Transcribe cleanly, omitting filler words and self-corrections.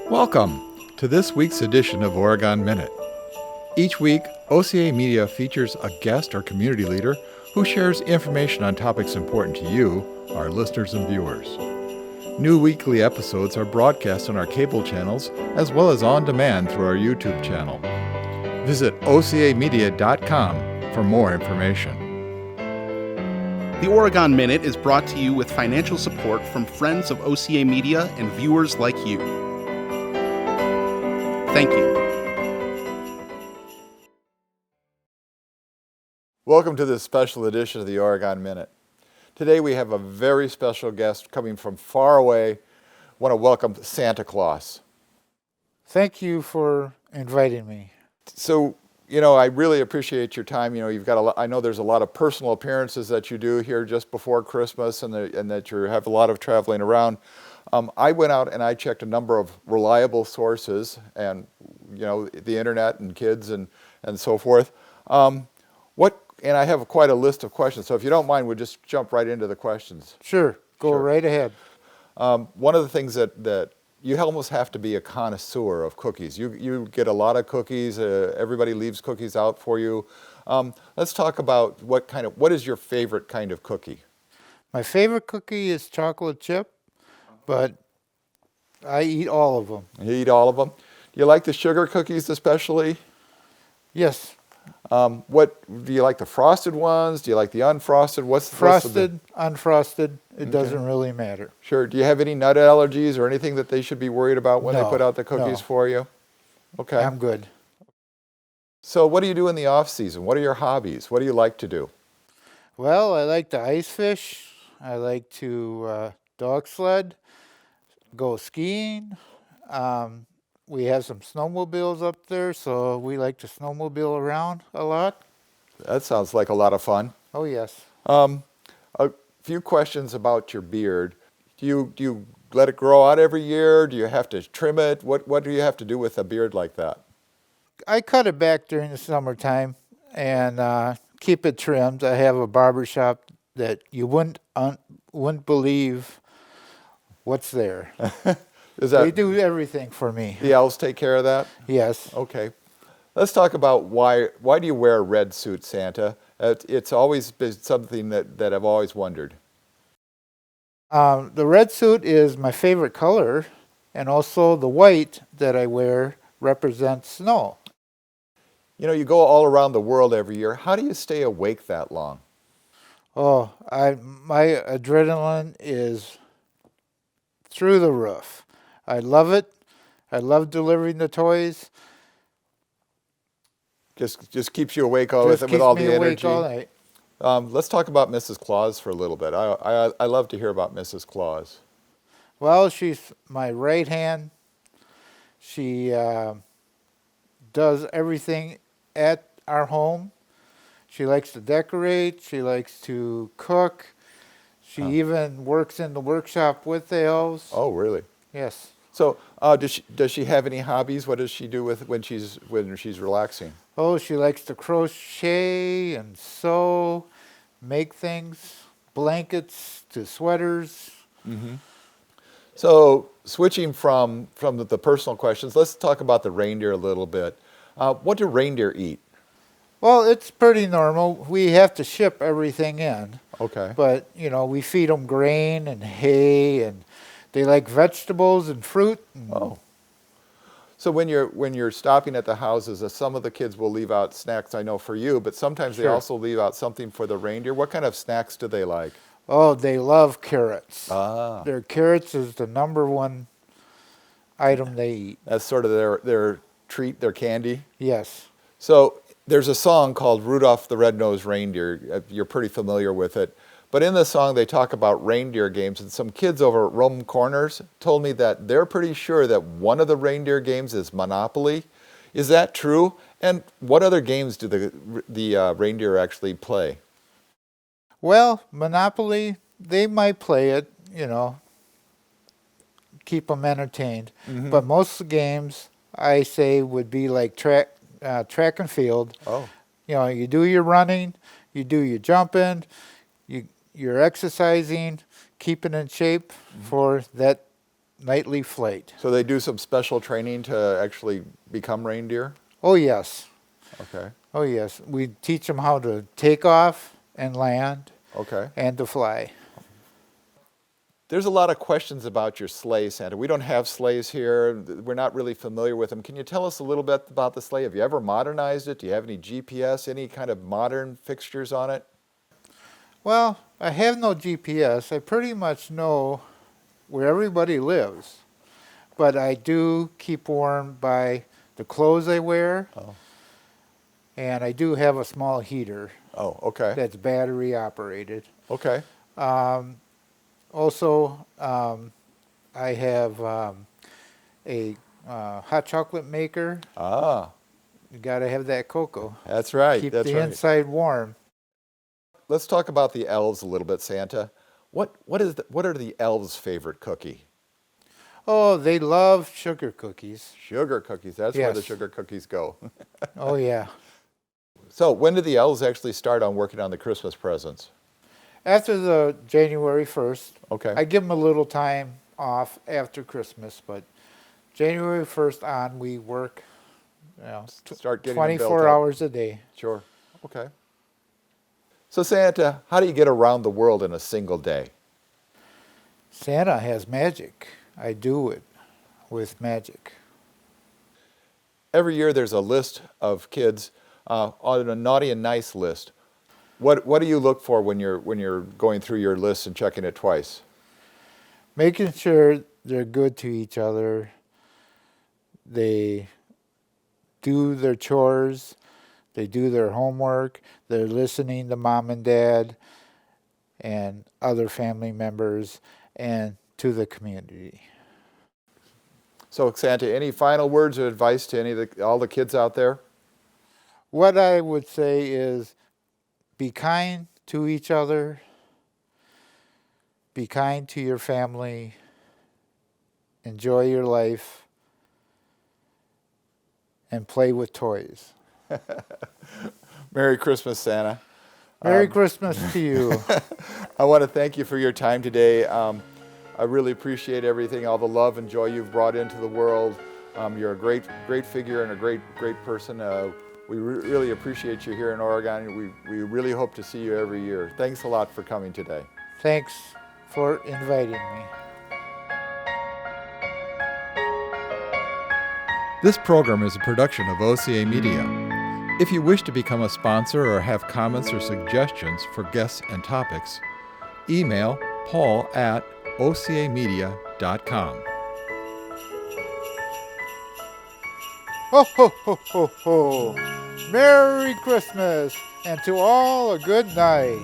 Welcome to this week's edition of Oregon Minute. Each week, OCA Media features a guest or community leader who shares information on topics important to you, our listeners and viewers. New weekly episodes are broadcast on our cable channels as well as on demand through our YouTube channel. Visit ocamedia.com for more information. The Oregon Minute is brought to you with financial support from friends of OCA Media and viewers like you. Thank you. Welcome to this special edition of the Oregon Minute. Today we have a very special guest coming from far away. I want to welcome Santa Claus. Thank you for inviting me. So, I really appreciate your time. You've got I know there's a lot of personal appearances that you do here just before Christmas and that you have a lot of traveling around. I went out and I checked a number of reliable sources and, the internet and kids and so forth. And I have quite a list of questions. So if you don't mind, we'll just jump right into the questions. Sure, go right ahead. One of the things that you almost have to be a connoisseur of cookies. You get a lot of cookies. Everybody leaves cookies out for you. Let's talk about what is your favorite kind of cookie? My favorite cookie is chocolate chip, but I eat all of them. You eat all of them? Do you like the sugar cookies especially? Yes. What do you like, the frosted ones? Do you like the unfrosted? Frosted, unfrosted, it doesn't really matter. Sure. Do you have any nut allergies or anything that they should be worried about when they put out the cookies for you? Okay. I'm good. So what do you do in the off season? What are your hobbies? What do you like to do? Well, I like to ice fish. I like to dog sled, go skiing. We have some snowmobiles up there, so we like to snowmobile around a lot. That sounds like a lot of fun. Oh, yes. A few questions about your beard. Do you let it grow out every year? Do you have to trim it? What do you have to do with a beard like that? I cut it back during the summertime and keep it trimmed. I have a barber shop that you wouldn't believe what's there. They do everything for me. The elves take care of that? Yes. Okay. Let's talk about why do you wear a red suit, Santa? It's always been something that I've always wondered. The red suit is my favorite color, and also the white that I wear represents snow. You go all around the world every year. How do you stay awake that long? Oh, my adrenaline is through the roof. I love it. I love delivering the toys. Just keeps you awake with all the energy. Awake all night. Let's talk about Mrs. Claus for a little bit. I love to hear about Mrs. Claus. Well, she's my right hand. She does everything at our home. She likes to decorate. She likes to cook. She even works in the workshop with the elves. Oh, really? Yes. So, does she have any hobbies? What does she do when she's relaxing? Oh, she likes to crochet and sew, make things, blankets to sweaters. Mm-hmm. So, switching from the personal questions, let's talk about the reindeer a little bit. What do reindeer eat? Well, it's pretty normal. We have to ship everything in. Okay. But, we feed them grain and hay, and they like vegetables and fruit. Oh. So when you're stopping at the houses, some of the kids will leave out snacks, I know for you, but sometimes they also leave out something for the reindeer. What kind of snacks do they like? Oh, they love carrots. Their carrots is the number one item they eat. That's sort of their treat, their candy? Yes. So there's a song called Rudolph the Red-Nosed Reindeer. You're pretty familiar with it. But in the song, they talk about reindeer games, and some kids over at Rome Corners told me that they're pretty sure that one of the reindeer games is Monopoly. Is that true? And what other games do the reindeer actually play? Well, Monopoly, they might play it, keep them entertained. Mm-hmm. But most of the games, I say, would be like track and field. Oh. You do your running, you do your jumping, you're exercising, keeping in shape for that nightly flight. So they do some special training to actually become reindeer? Oh, yes. Okay. Oh, yes. We teach them how to take off and land Okay. and to fly. There's a lot of questions about your sleigh, Santa. We don't have sleighs here. We're not really familiar with them. Can you tell us a little bit about the sleigh? Have you ever modernized it? Do you have any GPS, any kind of modern fixtures on it? Well, I have no GPS. I pretty much know where everybody lives. But I do keep warm by the clothes I wear. Oh. And I do have a small heater Oh, okay. that's battery operated. Okay. Also, I have a hot chocolate maker. Ah, You got to have that cocoa. that's right. Keep That's the right. inside warm. Let's talk about the elves a little bit, Santa. What are the elves' favorite cookie? Oh, they love sugar cookies. Sugar cookies. That's where the Yes. sugar cookies go. Oh, yeah. So when do the elves actually start on working on the Christmas presents? After the January 1st, Okay. I give them a little time off after Christmas, but January 1st on, we work, Start getting them built 24 up. hours a day. Sure. Okay. So Santa, how do you get around the world in a single day? Santa has magic. I do it with magic. Every year there's a list of kids on a naughty and nice list. What do you look for when you're going through your list and checking it twice? Making sure they're good to each other. They do their chores. They do their homework. They're listening to mom and dad and other family members and to the community. So Santa, any final words or advice to all the kids out there? What I would say is be kind to each other. Be kind to your family. Enjoy your life. And play with toys. Merry Christmas, Santa. Merry Christmas to you. I want to thank you for your time today. I really appreciate everything, all the love and joy you've brought into the world. You're a great figure and a great person. We really appreciate you here in Oregon. We really hope to see you every year. Thanks a lot for coming today. Thanks for inviting me. This program is a production of OCA Media. If you wish to become a sponsor or have comments or suggestions for guests and topics, email paul@ocamedia.com. Ho, ho, ho, ho, ho. Merry Christmas, and to all a good night.